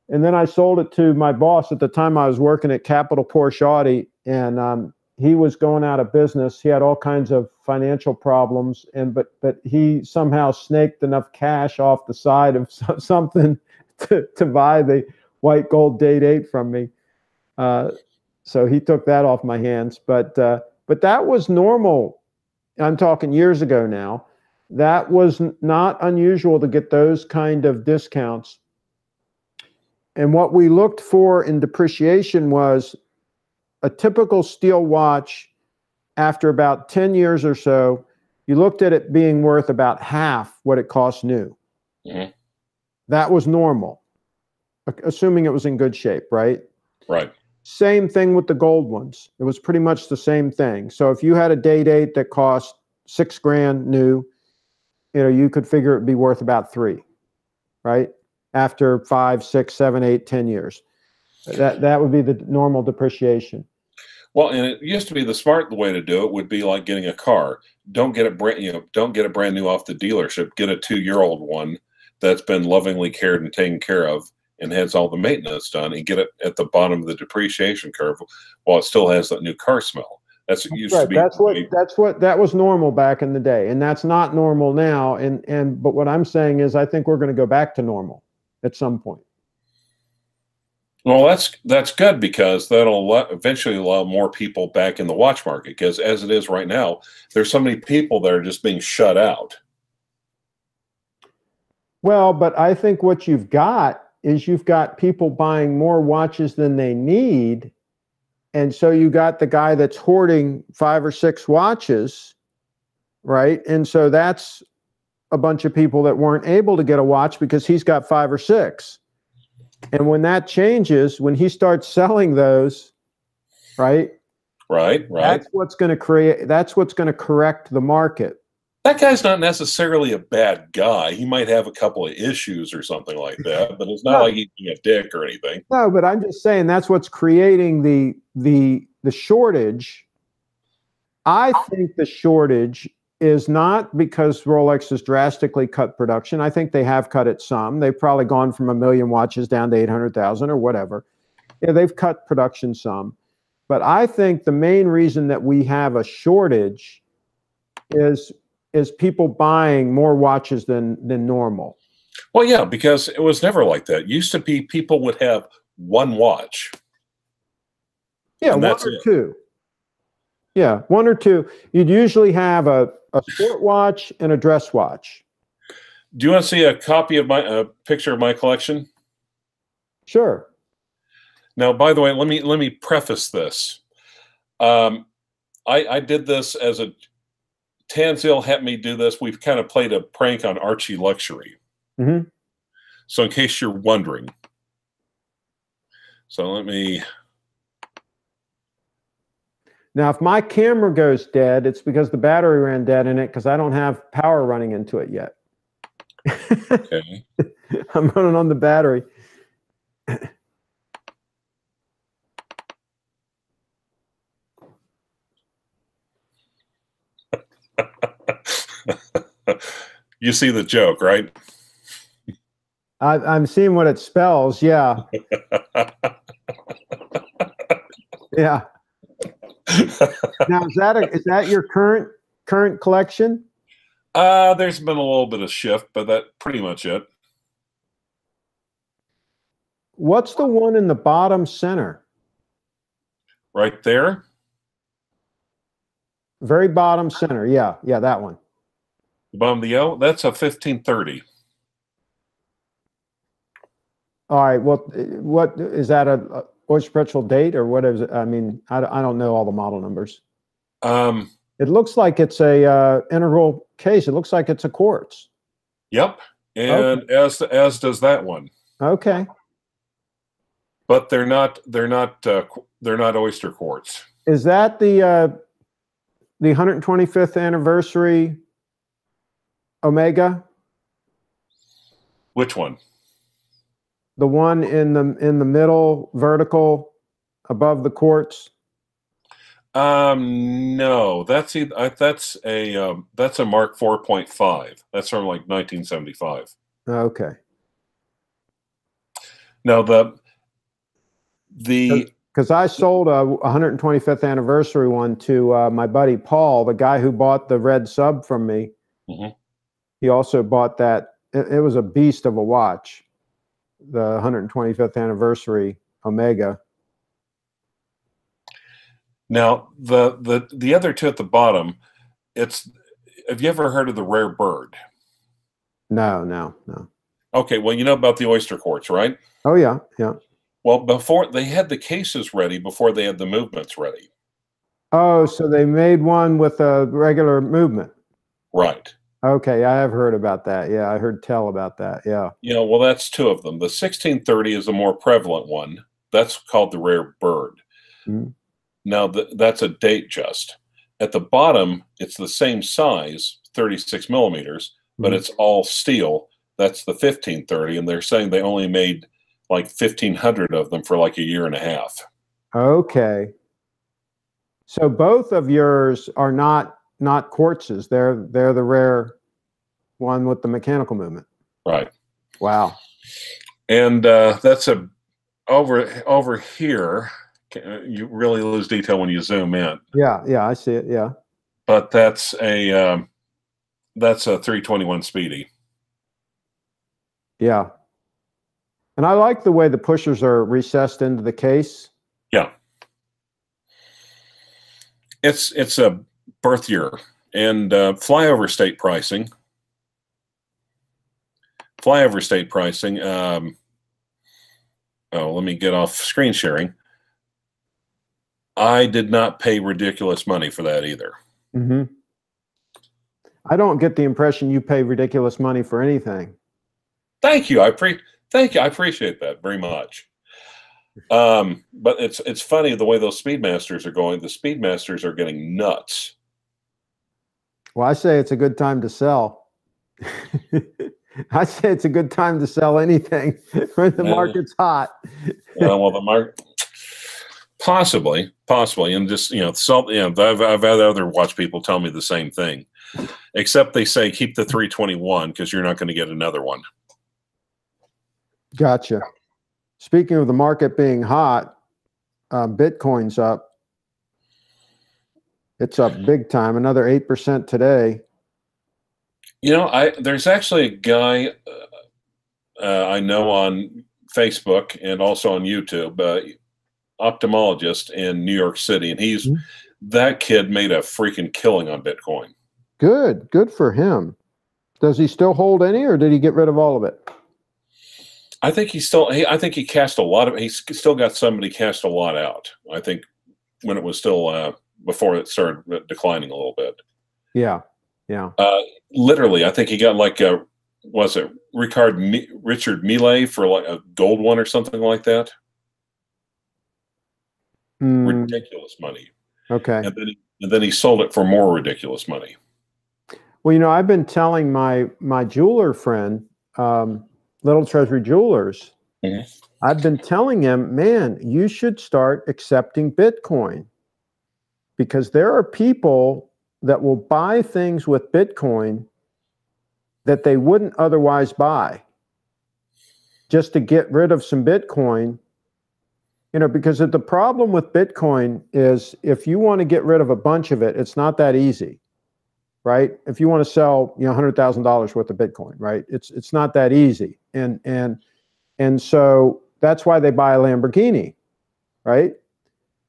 and then I sold it to my boss at the time. I was working at Capital Porsche Audi, and he was going out of business. He had all kinds of financial problems, but he somehow snaked enough cash off the side of something to buy the white gold Date 8 from me. So he took that off my hands. But that was normal. I'm talking years ago now. That was not unusual to get those kind of discounts. And what we looked for in depreciation was a typical steel watch. After about 10 years or so, you looked at it being worth about half what it cost new. Mm-hmm. That was normal, assuming it was in good shape, right? Right. Same thing with the gold ones. It was pretty much the same thing. So if you had a Date 8 that cost $6,000 new, you know, you could figure it'd be worth about $3,000, right? After 5, 6, 7, 8, 10 years. That would be the normal depreciation. Well, and it used to be the smart way to do it would be like getting a car. Don't get it brand new off the dealership. Get a 2-year-old one that's been lovingly cared and taken care of and has all the maintenance done, and get it at the bottom of the depreciation curve while it still has that new car smell. That's what used to be. That was normal back in the day, and that's not normal now. But what I'm saying is, I think we're going to go back to normal at some point. Well, that's good, because that'll eventually allow more people back in the watch market, because as it is right now, there's so many people that are just being shut out. Well, but I think what you've got is you've got people buying more watches than they need. And so you got the guy that's hoarding 5 or 6 watches, right? And so that's a bunch of people that weren't able to get a watch because he's got 5 or 6. And when that changes, when he starts selling those, right? Right. That's what's going to correct the market. That guy's not necessarily a bad guy. He might have a couple of issues or something like that, but it's not like he's being a dick or anything. No, but I'm just saying that's what's creating the shortage. I think the shortage is not because Rolex has drastically cut production. I think they have cut it some. They've probably gone from 1 million watches down to 800,000 or whatever. Yeah, they've cut production some. But I think the main reason that we have a shortage is people buying more watches than normal. Well, yeah, because it was never like that. It used to be people would have one watch. Yeah, one or two. Yeah, 1 or 2. You'd usually have a sport watch and a dress watch. Do you want to see a copy of my picture of my collection? Sure. Now, by the way, let me preface this. I did this as a Tanzil had me do this. We've kind of played a prank on Archie Luxury. Mm-hmm. So in case you're wondering. So let me... Now, if my camera goes dead, it's because the battery ran dead in it, because I don't have power running into it yet. Okay. I'm running on the battery. You see the joke, right? I'm seeing what it spells. Yeah. Yeah. Now, is that your current collection? There's been a little bit of shift, but that's pretty much it. What's the one in the bottom center? Right there? Very bottom center. Yeah, that one. The bottom of the L? That's a 1530. All right. Well, what is that, a special date, or what is it? I mean, I don't know all the model numbers. It looks like it's a integral case. It looks like it's a quartz. Yep, and as does that one. Okay. But they're not oyster quartz. Is that the 125th anniversary Omega? Which one? The one in the middle, vertical, above the quartz. No, that's a Mark 4.5. That's from like 1975. Okay. Now because I sold a 125th anniversary one to my buddy Paul, the guy who bought the red sub from me. Mm-hmm. He also bought that. It was a beast of a watch, the 125th anniversary Omega. Now the other two at the bottom, have you ever heard of the rare bird? No. Okay, well, you know about the oyster quartz, right? Oh yeah. Well, before they had the cases ready, before they had the movements ready. Oh, so they made one with a regular movement. Right. Okay, I have heard about that. Yeah, I heard tell about that. Yeah. Well, that's two of them. The 1630 is a more prevalent one. That's called the rare bird. Mm-hmm. Now, that's a date just. At the bottom, it's the same size, 36 millimeters, but it's all steel. That's the 1530, and they're saying they only made like 1,500 of them for like a year and a half. Okay. So both of yours are not quartzes. They're the rare one with the mechanical movement. Right. Wow. And that's over here. You really lose detail when you zoom in. Yeah, I see it. Yeah. But that's a 321 Speedy. Yeah. And I like the way the pushers are recessed into the case. Yeah. It's a birth year and flyover state pricing. Flyover state pricing. Let me get off screen sharing. I did not pay ridiculous money for that either. Mm-hmm. I don't get the impression you pay ridiculous money for anything. Thank you. I appreciate that very much. But it's funny the way those Speedmasters are going. The Speedmasters are getting nuts. Well, I say it's a good time to sell. I say it's a good time to sell anything when the market's hot. Well, the market possibly, and just I've had other watch people tell me the same thing, except they say keep the 321 because you're not going to get another one. Gotcha. Speaking of the market being hot, Bitcoin's up. It's up big time, another 8% today. There's actually a guy I know on Facebook and also on YouTube, ophthalmologist in New York City, and that kid made a freaking killing on Bitcoin. Good for him. Does he still hold any, or did he get rid of all of it? I think he cast a lot of. He's still got somebody cast a lot out. I think when it was still before it started declining a little bit. Yeah. Literally, I think he got like Richard Mille for like a gold one or something like that. Ridiculous money. Okay. And then he sold it for more ridiculous money. Well, I've been telling my jeweler friend, Little Treasury Jewelers, I've been telling him, man, you should start accepting Bitcoin, because there are people that will buy things with Bitcoin that they wouldn't otherwise buy just to get rid of some Bitcoin. Because the problem with Bitcoin is if you want to get rid of a bunch of it, it's not that easy, right? If you want to sell, $100,000 worth of Bitcoin, right? It's not that easy. And so that's why they buy a Lamborghini, right?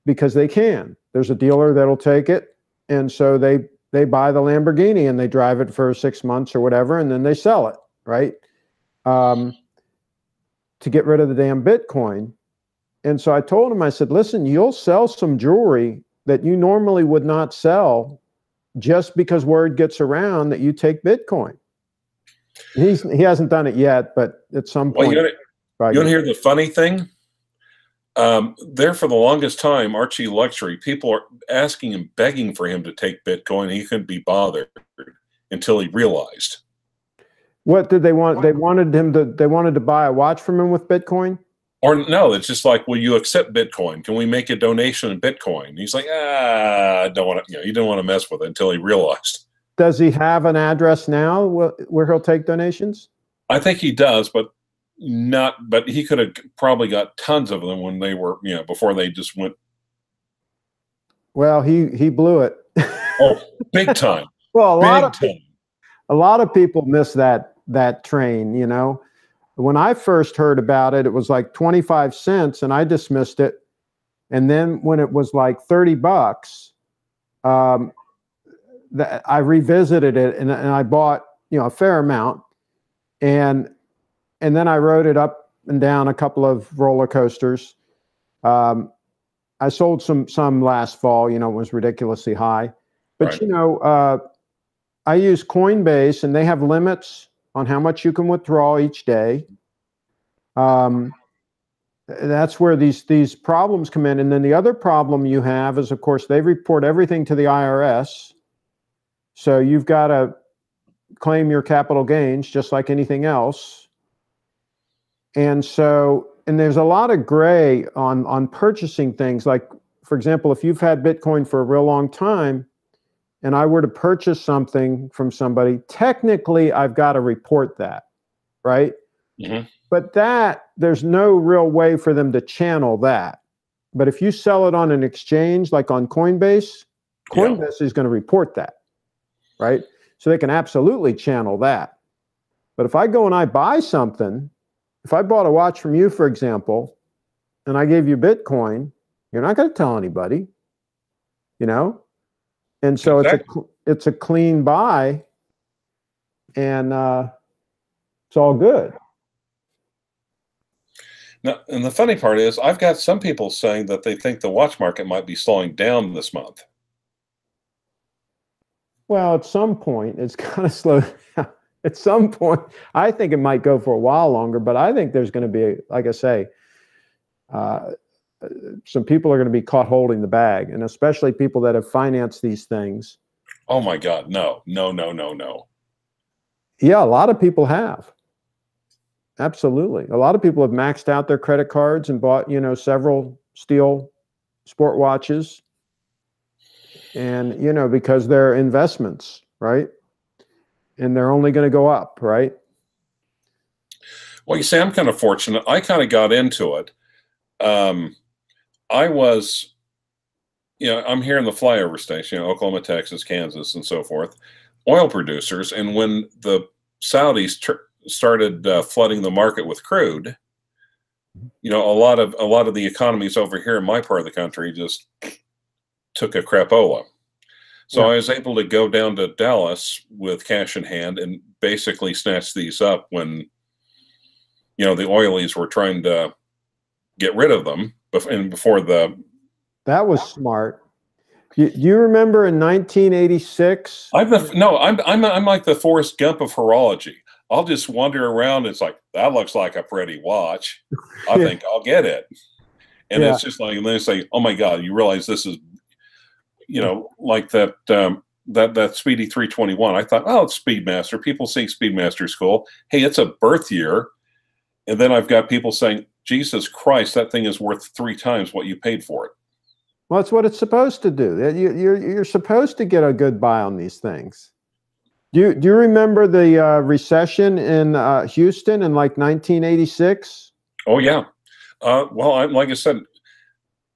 Because they can. There's a dealer that'll take it. And so they buy the Lamborghini and they drive it for 6 months or whatever, and then they sell it, right? To get rid of the damn Bitcoin. And so I told him, I said, listen, you'll sell some jewelry that you normally would not sell just because word gets around that you take Bitcoin. He hasn't done it yet, but at some point. Well, you want to hear the funny thing? There for the longest time, Archie Luxury, people are asking and begging for him to take Bitcoin. He couldn't be bothered until he realized. What did they want? They wanted to buy a watch from him with Bitcoin? Or no, it's just like, will you accept Bitcoin? Can we make a donation in Bitcoin? And he's like, I don't want to, he didn't want to mess with it until he realized. Does he have an address now where he'll take donations? I think he does, but he could have probably got tons of them when they were, before they just went. Well, he blew it. Oh, big time. Well, a lot of people miss that train, When I first heard about it, it was like 25 cents and I dismissed it. And then when it was like $30, I revisited it and I bought, a fair amount. And then I rode it up and down a couple of roller coasters. I sold some last fall, it was ridiculously high. But, right. I use Coinbase and they have limits on how much you can withdraw each day. That's where these problems come in. And then the other problem you have is, of course, they report everything to the IRS. So you've got to claim your capital gains just like anything else. And there's a lot of gray on purchasing things. Like, for example, if you've had Bitcoin for a real long time and I were to purchase something from somebody, technically I've got to report that, right? Mm-hmm. But there's no real way for them to channel that. But if you sell it on an exchange, like on Coinbase is going to report that, right? So they can absolutely channel that. But if I go and I buy something, if I bought a watch from you, for example, and I gave you Bitcoin, you're not going to tell anybody, And so exactly. It's a clean buy, and it's all good. Now, and the funny part is, I've got some people saying that they think the watch market might be slowing down this month. Well, at some point, it's going to slow down. At some point, I think it might go for a while longer, but I think there's going to be, like I say, some people are going to be caught holding the bag, and especially people that have financed these things. Oh my God, no. Yeah, a lot of people have. Absolutely. A lot of people have maxed out their credit cards and bought, several steel sport watches. And, because they're investments, right? And they're only going to go up, right? Well, you see, I'm kind of fortunate. I kind of got into it. I was, I'm here in the flyover states, Oklahoma, Texas, Kansas, and so forth, oil producers. And when the Saudis started flooding the market with crude, a lot of the economies over here in my part of the country just took a crapola. So I was able to go down to Dallas with cash in hand and basically snatch these up when, the oilies were trying to get rid of them before the. That was smart. You remember in 1986? I'm like the Forrest Gump of horology. I'll just wander around. It's like, that looks like a pretty watch. I think I'll get it. And it's just like, and then they say, oh my God, you realize this is, like that Speedy 321. I thought, oh, it's Speedmaster. People say Speedmaster's cool. Hey, it's a birth year. And then I've got people saying, Jesus Christ, that thing is worth 3 times what you paid for it. Well, that's what it's supposed to do. You're supposed to get a good buy on these things. Do you remember the recession in Houston in like 1986? Oh yeah. Well, like I said,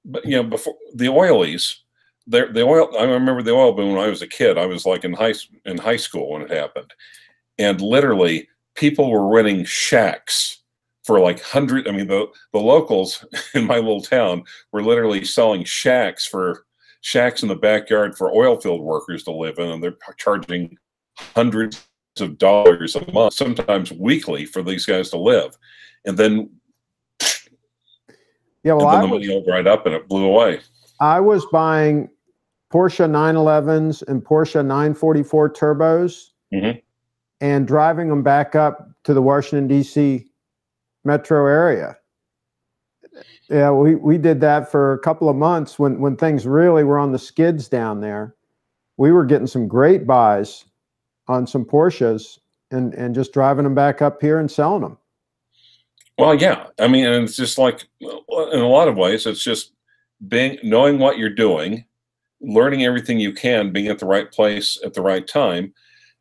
but before the oilies, the oil. I remember the oil boom when I was a kid. I was like in high school when it happened, and literally people were renting shacks for like hundred. I mean, the locals in my little town were literally selling shacks in the backyard for oil field workers to live in, and they're charging hundreds of dollars a month, sometimes weekly, for these guys to live. And then, the money all dried up and it blew away. I was buying Porsche 911s and Porsche 944 turbos, and driving them back up to the Washington, D.C. metro area. Yeah, we did that for a couple of months when things really were on the skids down there. We were getting some great buys on some Porsches and just driving them back up here and selling them. Well, yeah. I mean, and it's just like, in a lot of ways, it's just knowing what you're doing, learning everything you can, being at the right place at the right time,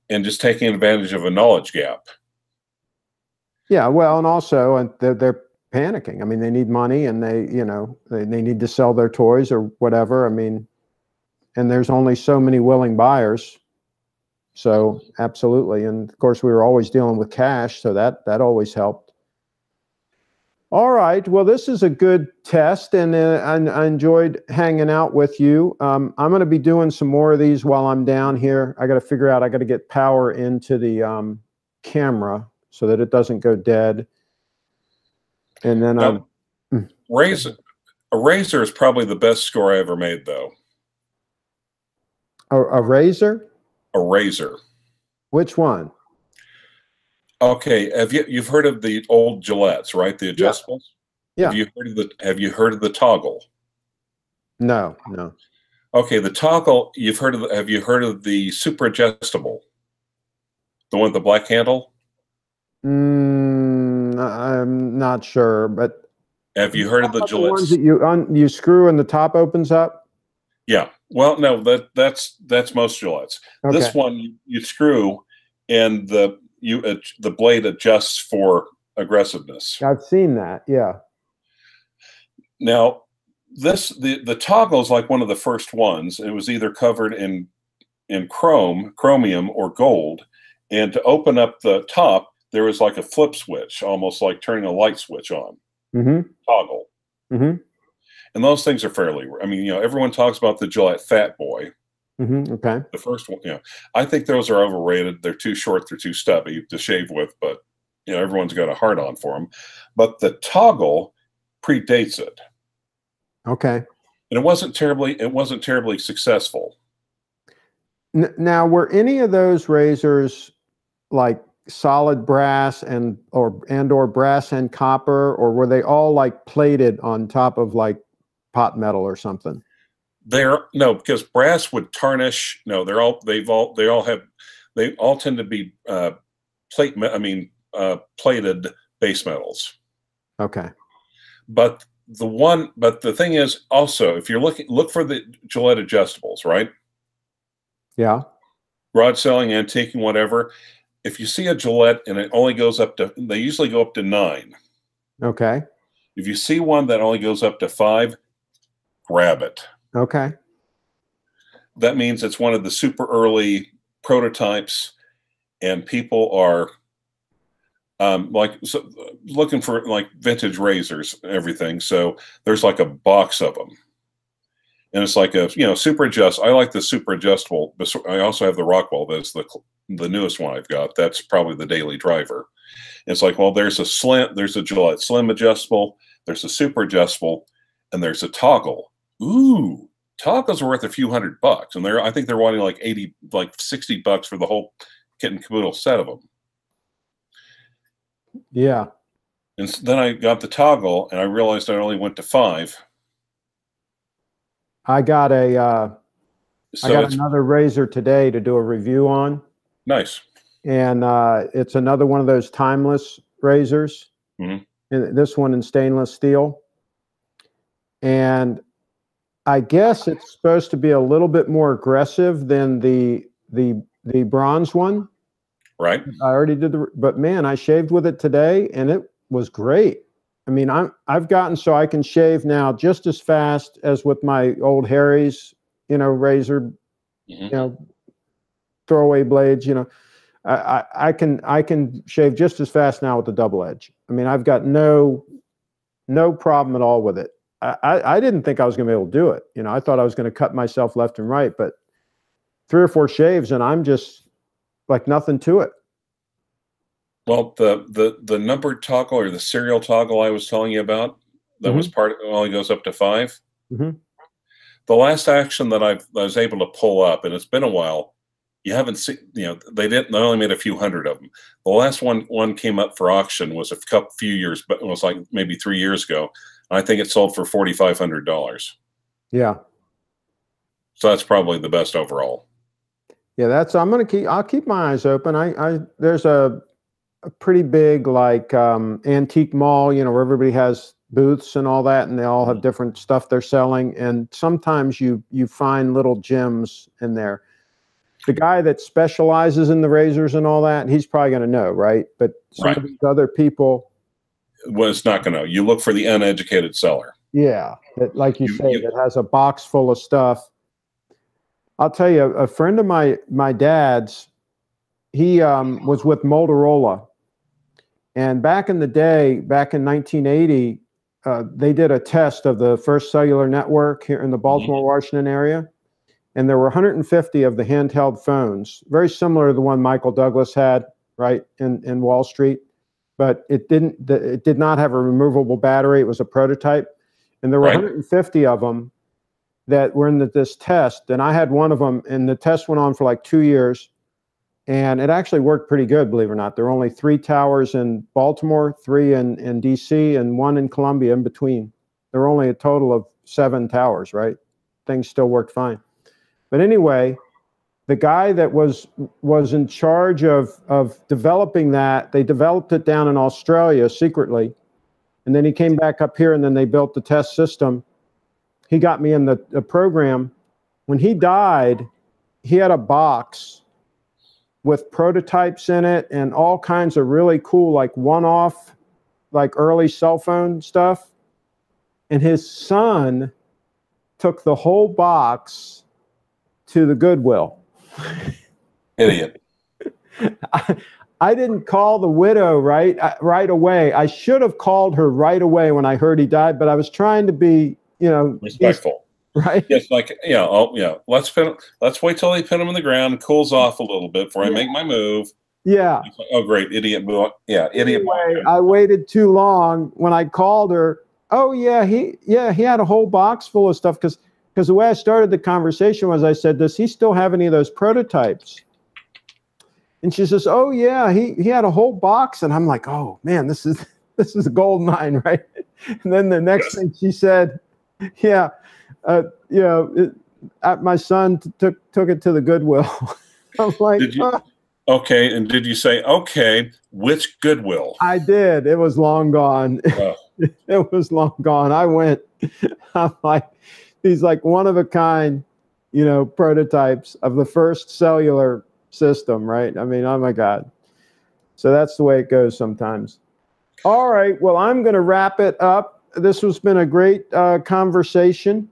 and just taking advantage of a knowledge gap. Yeah, well, and also they're panicking. I mean, they need money, and they need to sell their toys or whatever. I mean, and there's only so many willing buyers. So absolutely, and of course we were always dealing with cash, so that always helped. All right, well, this is a good test, and I enjoyed hanging out with you. I'm going to be doing some more of these while I'm down here. I got to figure out, I got to get power into the camera so that it doesn't go dead. And then now, a razor is probably the best score I ever made, though. A razor? A razor. Which one? Okay, you've heard of the old Gillettes, right? The adjustables. Yeah. Have you heard of the toggle? No. Okay, the toggle. Have you heard of the super adjustable? The one with the black handle. I'm not sure, but have you heard of the Gillette? The ones that you screw and the top opens up? Yeah. Well, no, that's most Gillettes. Okay. This one you screw, and the blade adjusts for aggressiveness. I've seen that. Yeah. Now, the toggle is like one of the first ones. It was either covered in chromium or gold, and to open up the top, there was like a flip switch, almost like turning a light switch on. Toggle. And those things are fairly, I mean, everyone talks about the Gillette Fat Boy. Okay. The first one, I think those are overrated. They're too short. They're too stubby to shave with, but everyone's got a hard on for them. But the toggle predates it. Okay. And it wasn't terribly successful. Now, were any of those razors like solid brass or brass and copper, or were they all like plated on top of like pot metal or something? No, because brass would tarnish. No, they all tend to be plated base metals. Okay. But the thing is also, if you're look for the Gillette adjustables, right? Yeah. Garage selling, antiquing, whatever. If you see a Gillette and it only goes up to, they usually go up to 9. Okay. If you see one that only goes up to 5, grab it. Okay. That means it's one of the super early prototypes, and people are looking for like vintage razors and everything. So there's like a box of them, and it's like a super adjust. I like the super adjustable. I also have the Rockwell. That's the newest one I've got. That's probably the daily driver. It's like, well, there's a Gillette Slim adjustable, there's a super adjustable, and there's a toggle. Ooh, toggles are worth a few $100, and I think they're wanting like $60 for the whole kit and caboodle set of them. Yeah. And then I got the toggle, and I realized I only went to 5. I got another razor today to do a review on. Nice. And it's another one of those timeless razors. And this one in stainless steel. And I guess it's supposed to be a little bit more aggressive than the bronze one. Right. I already did but man, I shaved with it today and it was great. I mean, I've gotten so I can shave now just as fast as with my old Harry's, razor, throwaway blades, I can shave just as fast now with the double edge. I mean, I've got no problem at all with it. I didn't think I was going to be able to do it. I thought I was going to cut myself left and right, but 3 or 4 shaves and I'm just like nothing to it. Well, the numbered toggle or the serial toggle I was telling you about, that was only goes up to 5. The last action that I was able to pull up, and it's been a while. You haven't seen, they only made a few hundred of them. The last one came up for auction was a few years, but it was like maybe 3 years ago. I think it sold for $4,500. Yeah. So that's probably the best overall. Yeah, I'll keep my eyes open. There's a pretty big like antique mall, where everybody has booths and all that, and they all have different stuff they're selling. And sometimes you find little gems in there. The guy that specializes in the razors and all that, he's probably going to know, right? But some of these other people, well, it's not going to. You look for the uneducated seller. Yeah, that, like you say, that has a box full of stuff. I'll tell you, a friend of my dad's, he was with Motorola, and back in the day, back in 1980, they did a test of the first cellular network here in the Baltimore, Washington area. And there were 150 of the handheld phones, very similar to the one Michael Douglas had, right, in Wall Street. But it did not have a removable battery. It was a prototype. And there were 150 of them that were in this test. And I had one of them, and the test went on for like 2 years. And it actually worked pretty good, believe it or not. There were only 3 towers in Baltimore, 3 in D.C., and 1 in Columbia in between. There were only a total of 7 towers, right? Things still worked fine. But anyway, the guy that was in charge of developing that, they developed it down in Australia secretly. And then he came back up here, and then they built the test system. He got me in the program. When he died, he had a box with prototypes in it and all kinds of really cool, like one-off, like early cell phone stuff. And his son took the whole box to the Goodwill. Idiot. I didn't call the widow right away. I should have called her right away when I heard he died, but I was trying to be, respectful. Right? Yes, like let's wait till they put him in the ground, cools off a little bit before I make my move. Yeah. Like, oh, great, idiot. Yeah, idiot. Anyway, I waited too long. When I called her, oh yeah, he had a whole box full of stuff because the way I started the conversation was I said, does he still have any of those prototypes? And she says, oh yeah, he had a whole box. And I'm like, oh man, this is a gold mine, right? And then the next thing she said, yeah, my son took it to the Goodwill. I'm like, okay, and did you say, okay, which Goodwill? I did. It was long gone. Oh. It was long gone. I went, I'm like, these like one-of-a-kind, prototypes of the first cellular system, right? I mean, oh my God. So that's the way it goes sometimes. All right, well, I'm going to wrap it up. This has been a great conversation,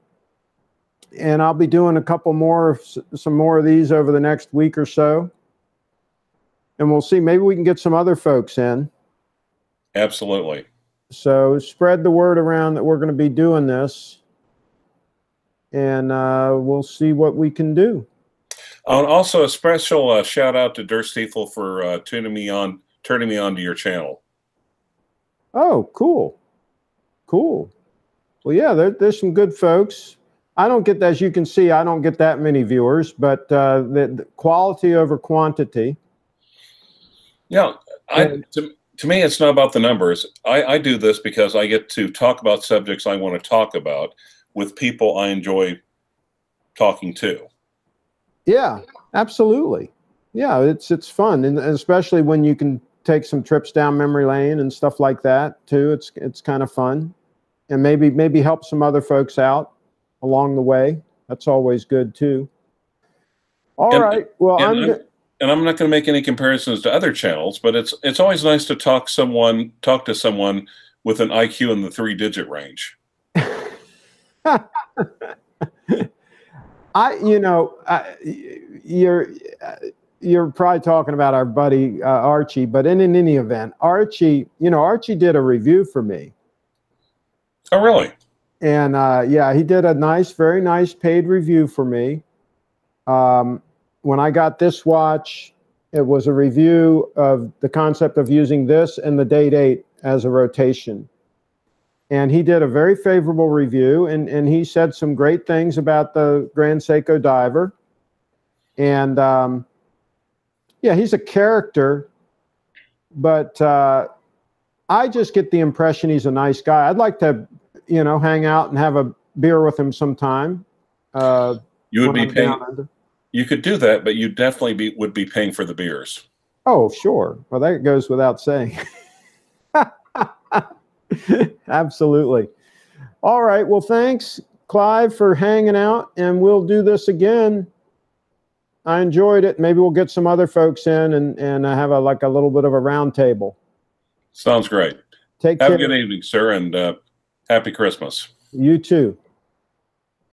and I'll be doing some more of these over the next week or so. And we'll see, maybe we can get some other folks in. Absolutely. So spread the word around that we're going to be doing this. And we'll see what we can do. Also, a special shout out to Dirk Stiefel for turning me on to your channel. Oh, cool. Well, yeah, there's some good folks. I don't get, as you can see, I don't get that many viewers, but the quality over quantity. Yeah, to me, it's not about the numbers. I do this because I get to talk about subjects I want to talk about with people I enjoy talking to. Yeah, absolutely. Yeah, it's fun, and especially when you can take some trips down memory lane and stuff like that too. It's kind of fun, and maybe help some other folks out along the way. That's always good too. All right. Well, I'm not going to make any comparisons to other channels, but it's always nice to talk to someone with an IQ in the 3-digit range. You're probably talking about our buddy Archie, but in any event, Archie did a review for me. Oh, really? And yeah, he did a very nice paid review for me. When I got this watch, it was a review of the concept of using this and the Date 8 as a rotation. And he did a very favorable review, and he said some great things about the Grand Seiko diver. And yeah, he's a character, but I just get the impression he's a nice guy. I'd like to, you know, hang out and have a beer with him sometime. You would be paying. You could do that, but you definitely would be paying for the beers. Oh, sure. Well, that goes without saying. Absolutely. All right. Well, thanks, Clive, for hanging out, and we'll do this again. I enjoyed it. Maybe we'll get some other folks in and have a little bit of a round table. Sounds great. Take care. Have a good evening, sir, and happy Christmas. You too.